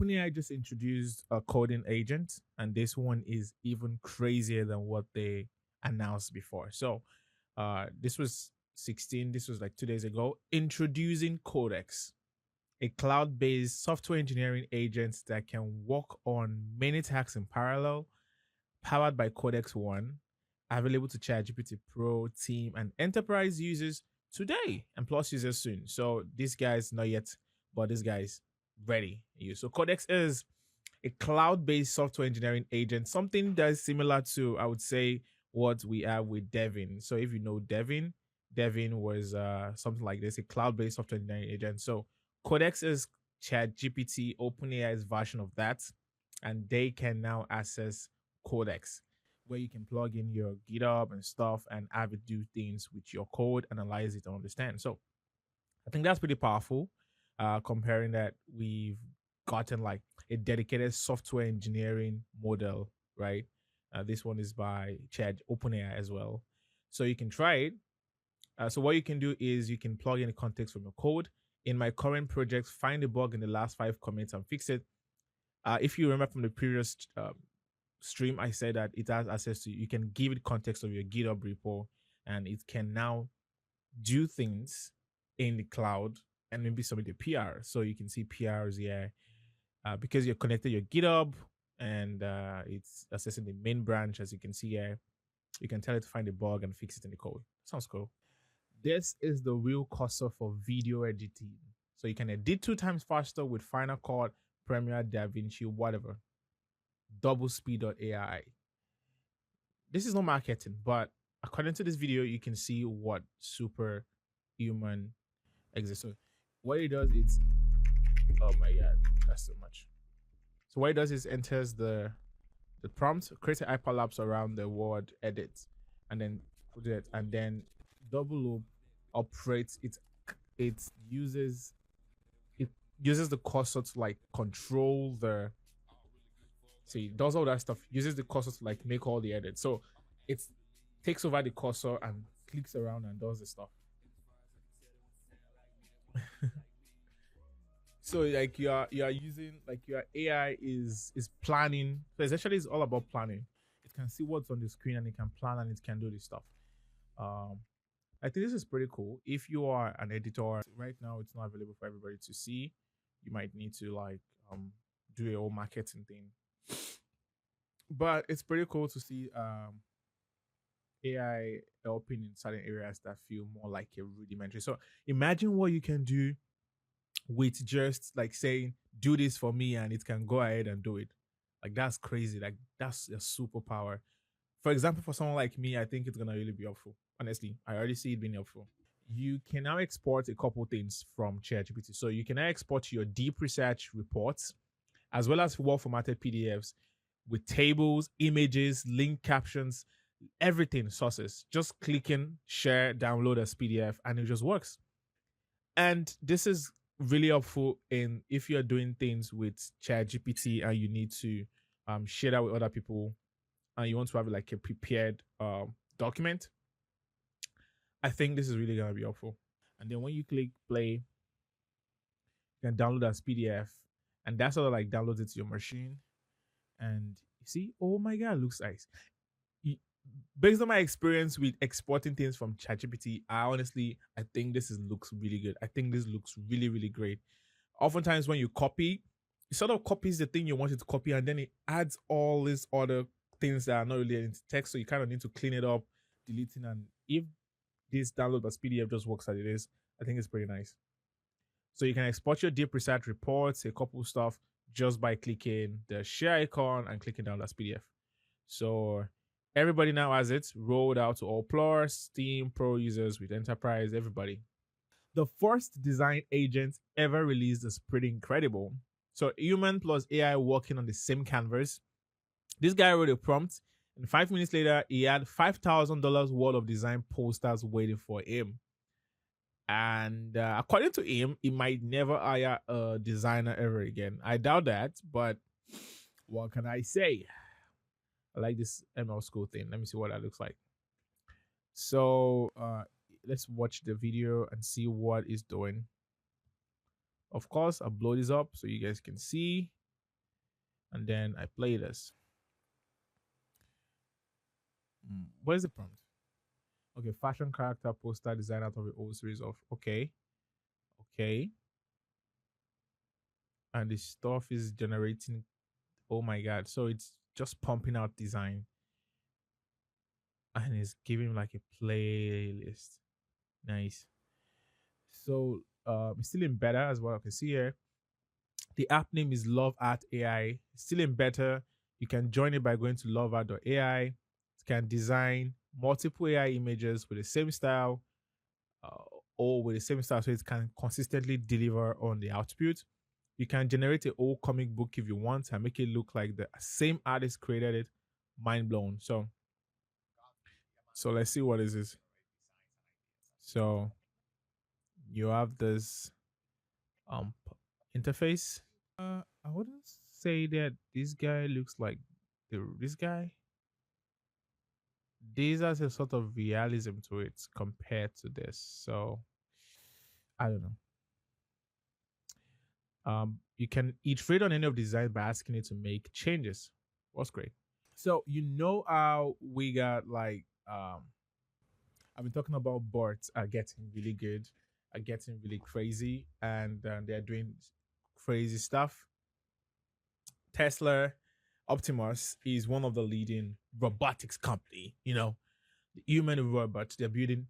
OpenAI just introduced a coding agent, and this one is even crazier than what they announced before. So, this was 16. This was like 2 days ago. Introducing Codex, a cloud-based software engineering agent that can work on many tasks in parallel, powered by Codex One, available to ChatGPT Pro, Team, and Enterprise users today, and Plus users soon. So this guy's not yet, but this guy's ready. So Codex is a cloud-based software engineering agent, something that is similar to, I would say, what we have with Devin. So if you know Devin, Devin was something like this, a cloud-based software engineering agent. So Codex is ChatGPT, OpenAI's version of that, and they can now access Codex, where you can plug in your GitHub and stuff and have it do things with your code, analyze it, and understand. So I think that's pretty powerful. Comparing that, we've gotten like a dedicated software engineering model, right? This one is by Chat OpenAI as well, so you can try it. So what you can do is you can plug in the context from your code. In my current project, find a bug in the last 5 commits and fix it. If you remember from the previous stream, I said that it has access to, you can give it context of your GitHub repo, and it can now do things in the cloud and maybe submit a PR. So you can see PRs here because you're connected your GitHub, and it's accessing the main branch. As you can see here, you can tell it to find a bug and fix it in the code. Sounds cool. This is the real cursor for video editing. So you can edit 2 times faster with Final Cut, Premiere, DaVinci, whatever. Double speed.ai. This is not marketing, but according to this video, you can see what superhuman exists. So what it does is, oh my god, that's so much. So what it does is enters the prompt, creates an hyperlapse around the word edit, and then put it, and then double loop operates it uses the cursor to like control the, see, it does all that stuff, uses the cursor to like make all the edits. So it takes over the cursor and clicks around and does the stuff. So like you are using, like, your AI is planning. So essentially it's all about planning. It can see what's on the screen and it can plan and it can do this stuff. I think this is pretty cool. If you are an editor, right now it's not available for everybody to see. You might need to like do your own marketing thing. But it's pretty cool to see AI helping in certain areas that feel more like a rudimentary. So imagine what you can do with just like saying, do this for me, and it can go ahead and do it. Like, that's crazy. Like, that's a superpower. For example, for someone like me, I think it's gonna really be helpful. Honestly, I already see it being helpful. You can now export a couple things from ChatGPT. So you can now export your deep research reports, as well as well formatted PDFs with tables, images, link captions, everything, sources. Just clicking, share, download as PDF, and it just works. And this is really helpful in if you're doing things with ChatGPT and you need to share that with other people, and you want to have like a prepared document. I think this is really gonna be helpful. And then when you click play, you can download as PDF, and that's sort of like downloads it to your machine. And you see, oh my god, it looks nice. Based on my experience with exporting things from ChatGPT, I think this looks really good. I think this looks really, really great. Oftentimes when you copy, it sort of copies the thing you wanted to copy, and then it adds all these other things that are not really into text. So you kind of need to clean it up, deleting. And if this download as PDF just works as it is, I think it's pretty nice. So you can export your deep research reports, a couple stuff, just by clicking the share icon and clicking down as PDF. So everybody now has it rolled out to all Plus, Steam, Pro users with Enterprise, everybody. The first design agent ever released is pretty incredible. So human plus AI working on the same canvas. This guy wrote a prompt, and 5 minutes later, he had $5,000 worth of design posters waiting for him. And according to him, he might never hire a designer ever again. I doubt that, but what can I say? I like this ML school thing. Let me see what that looks like. So let's watch the video and see what it's doing. Of course, I'll blow this up so you guys can see. and then I play this. What is the prompt? Okay, fashion character poster design out of the old series of okay, and the stuff is generating. Oh my god! So it's just pumping out design, and it's giving like a playlist. Nice. So it's still in beta as well. I can see here. The app name is Love Art AI. It's still in beta. You can join it by going to loveart.ai. It can design multiple AI images with the same style uh, or with the same style so it can consistently deliver on the output. You can generate a old comic book if you want and make it look like the same artist created it. Mind blown. So let's see what is this. So you have this interface. I wouldn't say that this guy looks like this guy. This has a sort of realism to it compared to this. So I don't know. You can iterate on any of the design by asking it to make changes. What's great. So you know how we got like I've been talking about bots are getting really good, are getting really crazy, and they're doing crazy stuff. Tesla Optimus is one of the leading robotics company. You know, the human robots. They're building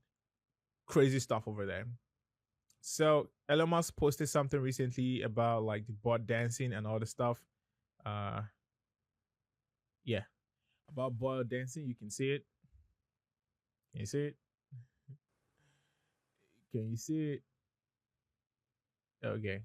crazy stuff over there. So Elon Musk posted something recently about like the bot dancing and all the stuff. Uh, yeah, about bot dancing. You can see it. Can you see it? Can you see it? Okay,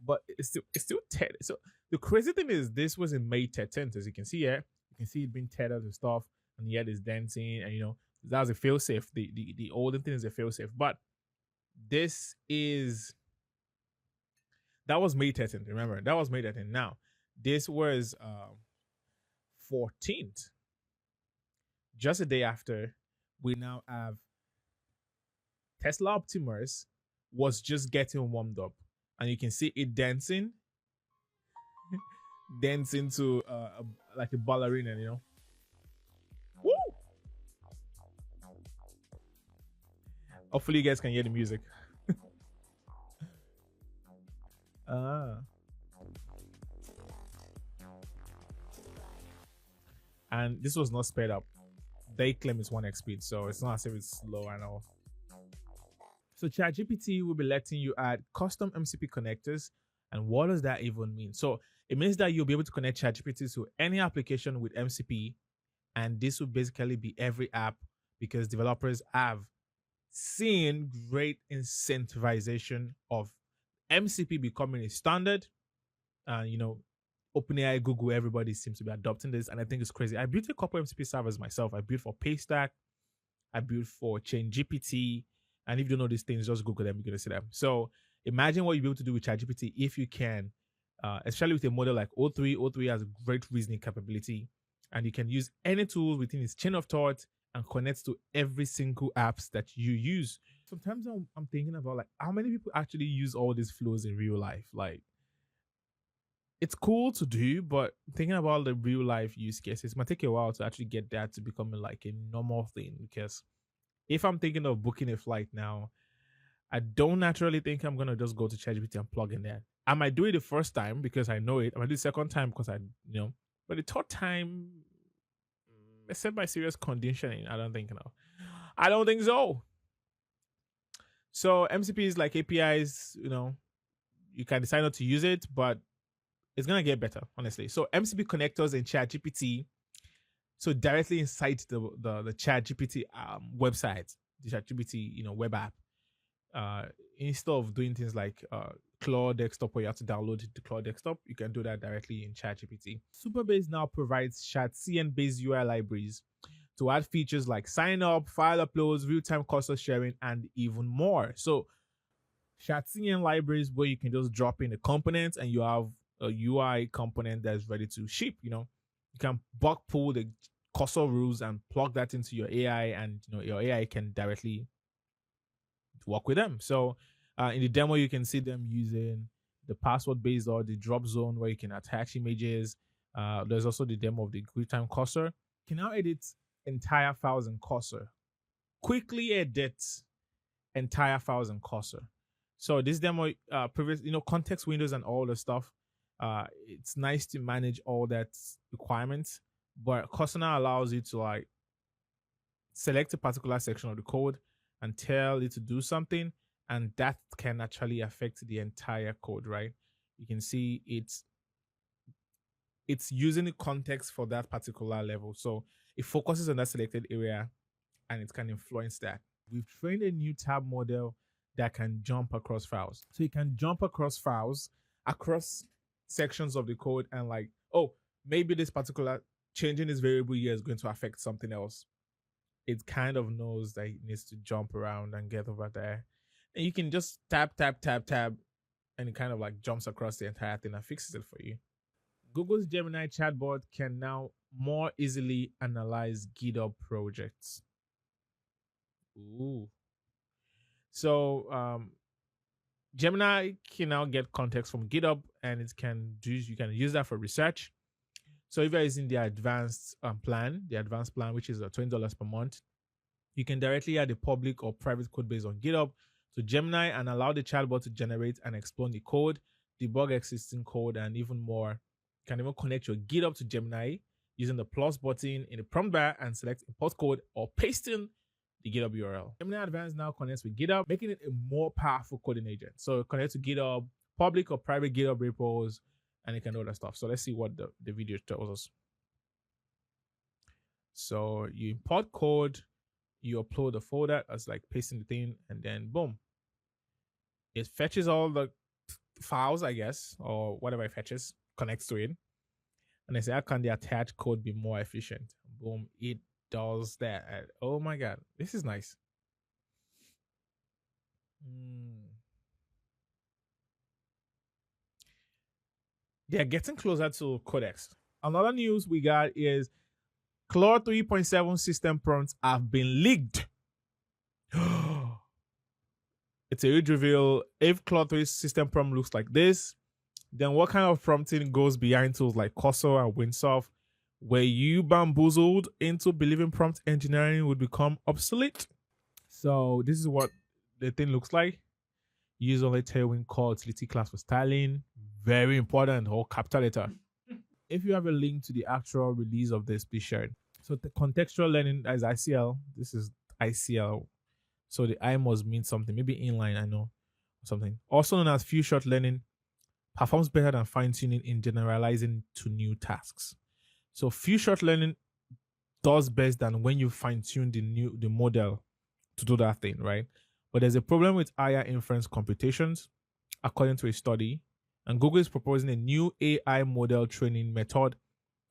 but it's still tethered. So the crazy thing is, this was in May 13th, as you can see here. You can see it being tethered and stuff, and yet it's dancing, and that was a failsafe. The older thing is a failsafe, but this is that was May 13th. Remember, that was May 13th. Now, this was 14th, just a day after. We now have Tesla Optimus was just getting warmed up, and you can see it dancing, dancing to like a ballerina. Woo! Hopefully, you guys can hear the music. And this was not sped up. They claim it's 1x speed, so it's not as if it's slow and all. So ChatGPT will be letting you add custom MCP connectors. And what does that even mean? So it means that you'll be able to connect ChatGPT to any application with MCP. And this will basically be every app, because developers have seen great incentivization of MCP becoming a standard. OpenAI, Google, everybody seems to be adopting this, and I think it's crazy. I built a couple MCP servers myself. I built for Paystack, I built for ChainGPT, and if you don't know these things, just Google them. You're gonna see them. So imagine what you'll be able to do with ChatGPT if you can, especially with a model like O3. O3 has great reasoning capability, and you can use any tools within its chain of thought and connects to every single apps that you use. Sometimes I'm thinking about like how many people actually use all these flows in real life. Like, it's cool to do, but thinking about the real life use cases might take a while to actually get that to become like a normal thing. Because if I'm thinking of booking a flight now, I don't naturally think I'm gonna just go to ChatGPT and plug in that. I might do it the first time because I know it. I might do the second time because but the third time, except by serious conditioning, I don't think I don't think so. So MCPs like APIs, you can decide not to use it, but it's gonna get better, honestly. So MCP connectors in ChatGPT, so directly inside the ChatGPT website, the ChatGPT web app. Instead of doing things like Claude Desktop, where you have to download the Claude Desktop, you can do that directly in ChatGPT. Superbase now provides ChatCN-based UI libraries to add features like sign up, file uploads, real-time cursor sharing, and even more. So ChatCN libraries where you can just drop in a component and you have a UI component that's ready to ship. You can bulk pull the cursor rules and plug that into your AI, and your AI can directly work with them. So in the demo, you can see them using the password based or the drop zone where you can attach images. There's also the demo of the QuickTime cursor. You can now edit entire files in cursor. Quickly edit entire files in cursor. So this demo, previous, context windows and all the stuff. It's nice to manage all that requirements, but cursor now allows you to like select a particular section of the code and tell it to do something, and that can actually affect the entire code, right? You can see it's using the context for that particular level. So it focuses on that selected area and it can influence that. We've trained a new tab model that can jump across files. So you can jump across files, across sections of the code, and like, oh, maybe this particular changing this variable here is going to affect something else. It kind of knows that it needs to jump around and get over there. And you can just tab, and it kind of like jumps across the entire thing and fixes it for you. Google's Gemini chatbot can now more easily analyze GitHub projects. Ooh. So Gemini can now get context from GitHub, and you can use that for research. So if you're using the advanced plan, which is $20 per month, you can directly add a public or private code base on GitHub to Gemini and allow the chatbot to generate and explore the code, debug existing code, and even more. You can even connect your GitHub to Gemini using the plus button in the prompt bar and select import code or paste in the GitHub URL. Gemini Advanced now connects with GitHub, making it a more powerful coding agent. So connect to GitHub, public or private GitHub repos, and you can do all that stuff. So let's see what the video tells us. So you import code, you upload the folder as like pasting the thing, and then boom. It fetches all the files, I guess, or whatever it fetches, connects to it. And I say, how can the attached code be more efficient? Boom, it does that. Oh my God, this is nice. They're getting closer to Codex. Another news we got is Claude 3.7 system prompts have been leaked. It's a huge reveal. If Claude 3 system prompt looks like this, then what kind of prompting goes behind tools like Cursor and Windsurf? Were you bamboozled into believing prompt engineering would become obsolete? So this is what the thing looks like. Use only Tailwind core utility class for styling. Very important, all capital letter. If you have a link to the actual release of this, please share it. So the contextual learning is ICL. This is ICL. So the I must mean something, maybe inline, I know, something. Also known as few shot learning, performs better than fine-tuning in generalizing to new tasks. So few shot learning does best than when you fine-tune the model to do that thing, right? But there's a problem with higher inference computations, according to a study, and Google is proposing a new AI model training method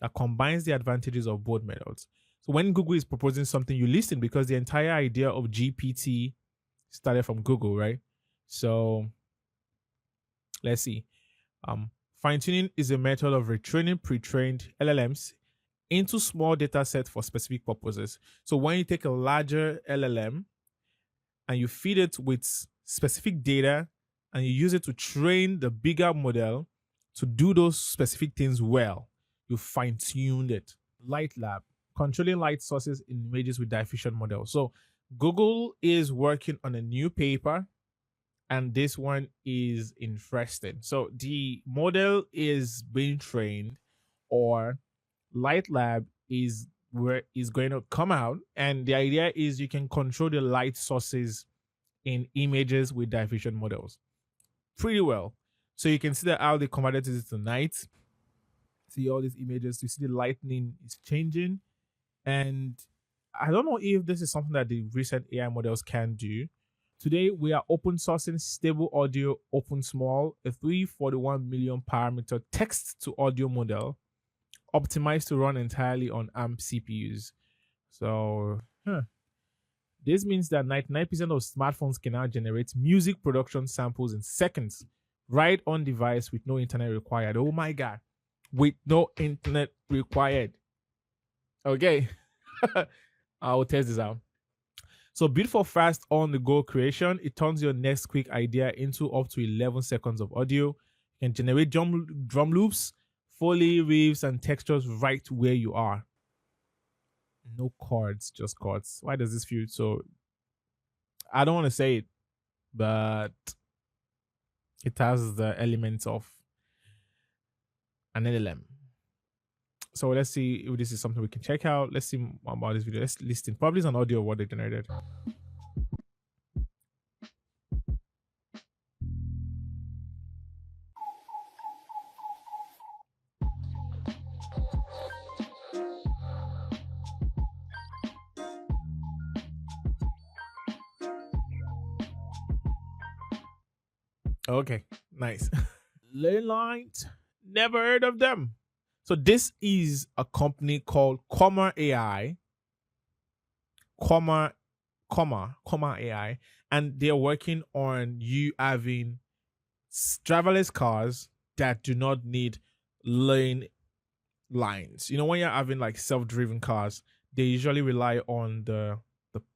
that combines the advantages of both methods. So when Google is proposing something, you listen, because the entire idea of GPT started from Google, right? So let's see. Fine-tuning is a method of retraining pre-trained LLMs into small data sets for specific purposes. So when you take a larger LLM and you feed it with specific data and you use it to train the bigger model to do those specific things well, you fine-tuned it. Light Lab, controlling light sources in images with diffusion models. So Google is working on a new paper, and this one is interesting. So the model is being trained, or Light Lab is where is going to come out, and the idea is you can control the light sources in images with diffusion models pretty well. So you can see that how they converted it to night. See all these images, you see the lightning is changing, and I don't know if this is something that the recent AI models can do. Today, we are open sourcing stable audio open small, a 341 million parameter text to audio model optimized to run entirely on ARM CPUs. So, this means that 99% of smartphones can now generate music production samples in seconds, right on device with no internet required. Oh my God, with no internet required. Okay, I'll test this out. So built for fast on-the-go creation, it turns your next quick idea into up to 11 seconds of audio. You can generate drum loops, Foley, riffs, and textures right where you are. No chords, just chords. Why does this feel so? I don't want to say it, but it has the elements of an LLM. So let's see if this is something we can check out. Let's see more about this video. Let's listen. Probably it's an audio of what they generated. Okay, nice. Lane lines, never heard of them. So this is a company called Comma AI, Comma AI, and they're working on you having driverless cars that do not need lane lines. You know, when you're having like self-driven cars, they usually rely on the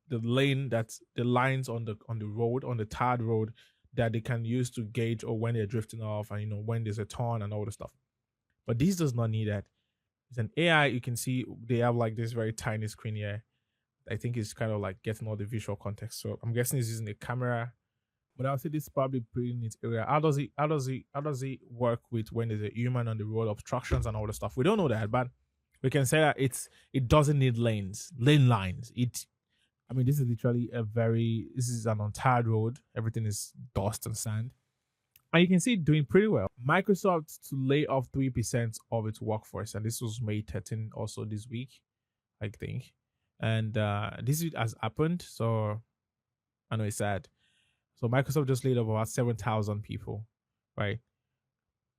lane, that's the lines on the road, on the tarred road, that they can use to gauge or when they're drifting off, and you know when there's a turn and all the stuff. But this does not need that. It's an AI. You can see they have like this very tiny screen here. I think it's kind of like getting all the visual context. So I'm guessing it's using a camera. But I'll say this is probably pretty neat area. How does it work with when there's a human on the road, obstructions and all the stuff? We don't know that, but we can say that it doesn't need lane lines. This is literally this is an untarred road. Everything is dust and sand. And you can see it doing pretty well. Microsoft to lay off 3% of its workforce. And this was May 13 also this week, I think. And this has happened. So I know it's sad. So Microsoft just laid off about 7,000 people, right?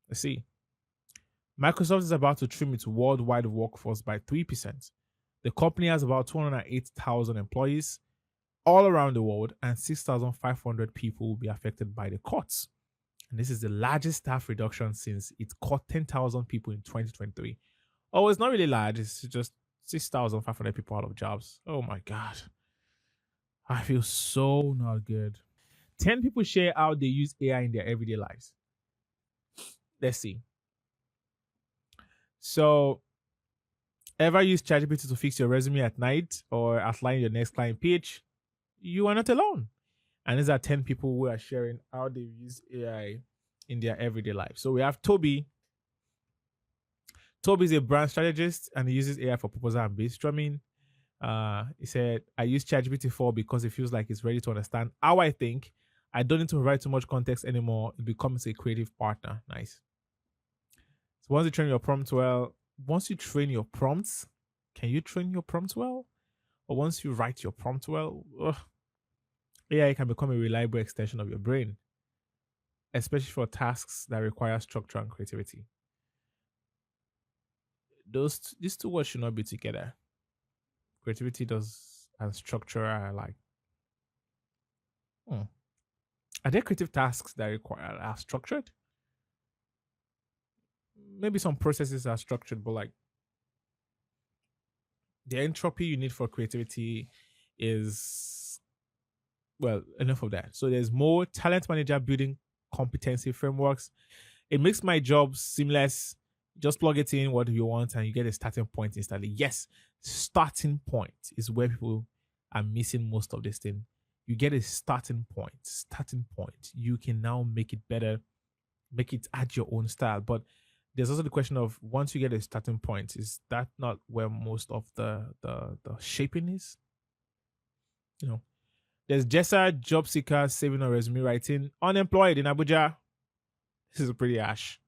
Let's see. Microsoft is about to trim its worldwide workforce by 3%. The company has about 208,000 employees all around the world, and 6,500 people will be affected by the cuts. And this is the largest staff reduction since it cut 10,000 people in 2023. Oh, it's not really large. It's just 6,500 people out of jobs. Oh my God. I feel so not good. 10 people share how they use AI in their everyday lives. Let's see. So, ever use ChatGPT to fix your resume at night or outline your next client pitch? You are not alone. And these are 10 people who are sharing how they use AI in their everyday life. So we have Toby. Toby is a brand strategist and he uses AI for proposal and brainstorming. He said, I use ChatGPT 4 because it feels like it's ready to understand how I think. I don't need to provide too much context anymore. It becomes a creative partner. Nice. So once you train your prompts well, can you train your prompts well? Or once you write your prompt well, AI can become a reliable extension of your brain, especially for tasks that require structure and creativity. These two words should not be together. Creativity and structure are like, are there creative tasks that are structured? Maybe some processes are structured, but like the entropy you need for creativity is, well, enough of that. So there's more talent manager building competency frameworks. It makes my job seamless. Just plug it in what you want and you get a starting point instantly. Yes, starting point is where people are missing most of this thing. You get a starting point. You can now make it better, make it at your own style. But there's also the question of, once you get a starting point, is that not where most of the shaping is? You know, there's Jessa, job seeker, saving on resume writing, unemployed in Abuja. This is pretty ash.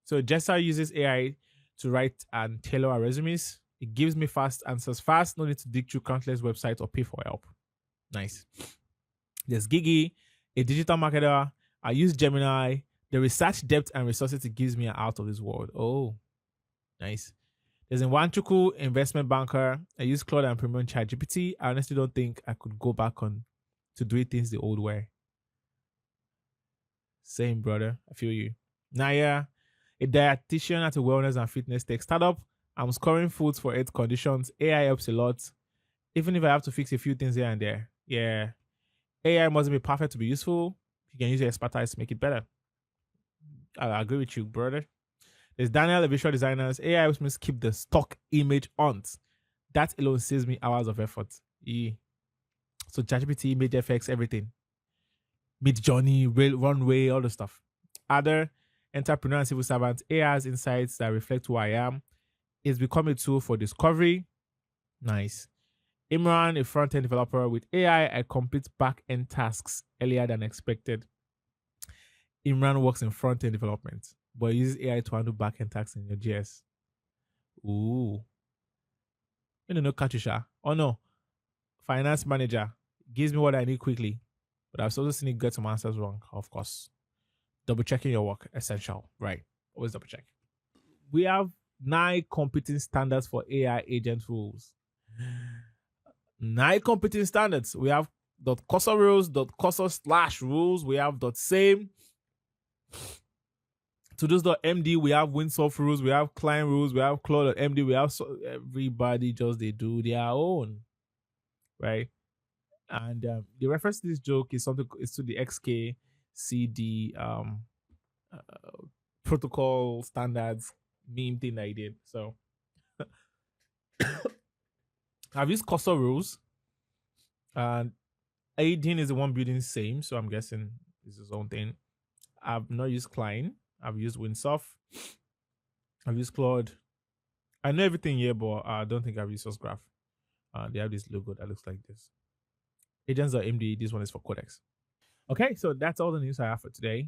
So Jessa uses AI to write and tailor our resumes. It gives me fast answers fast. No need to dig through countless websites or pay for help. Nice. There's Gigi, a digital marketer. I use Gemini. The research depth and resources it gives me are out of this world. Oh, nice. There's Nwanchuku, investment banker. I use Claude and Premium ChatGPT. I honestly don't think I could go back on to doing things the old way. Same, brother. I feel you. Naya, a dietitian at a wellness and fitness tech startup. I'm scoring foods for health conditions. AI helps a lot, even if I have to fix a few things here and there. Yeah. AI mustn't be perfect to be useful. You can use your expertise to make it better. I agree with you, brother. There's Daniel, the visual designers. AI which means keep the stock image on. That alone saves me hours of effort. Yeah. So ChatGPT, image effects, everything. Mid journey, rail, runway, all the stuff. Other entrepreneur and civil servants, AI's insights that reflect who I am. It's become a tool for discovery. Nice. Imran, a front-end developer with AI, I complete back-end tasks earlier than expected. Imran works in front-end development, but uses AI to handle back-end tasks in your JS. Ooh. You don't know Katusha. Oh no. Finance manager gives me what I need quickly. But I've also seen it get some answers wrong, of course. Double checking your work, essential. Right. Always double check. We have 9 competing standards for AI agent rules. 9 competing standards. We have .cursor rules, .cursor/rules. We have .same. To those .md, we have Windsurf rules. We have client rules. We have Claude.md. We have everybody just they do their own, right? And the reference to this joke is something is to the XKCD protocol standards meme thing I did. So I've used cursor rules, and Aidin is the one building same, so I'm guessing it's his own thing. I've not used Klein. I've used Windsurf. I've used Claude. I know everything here, but I don't think I've used SourceGraph. They have this logo that looks like this. Agents are MD. This one is for Codex. Okay, so that's all the news I have for today.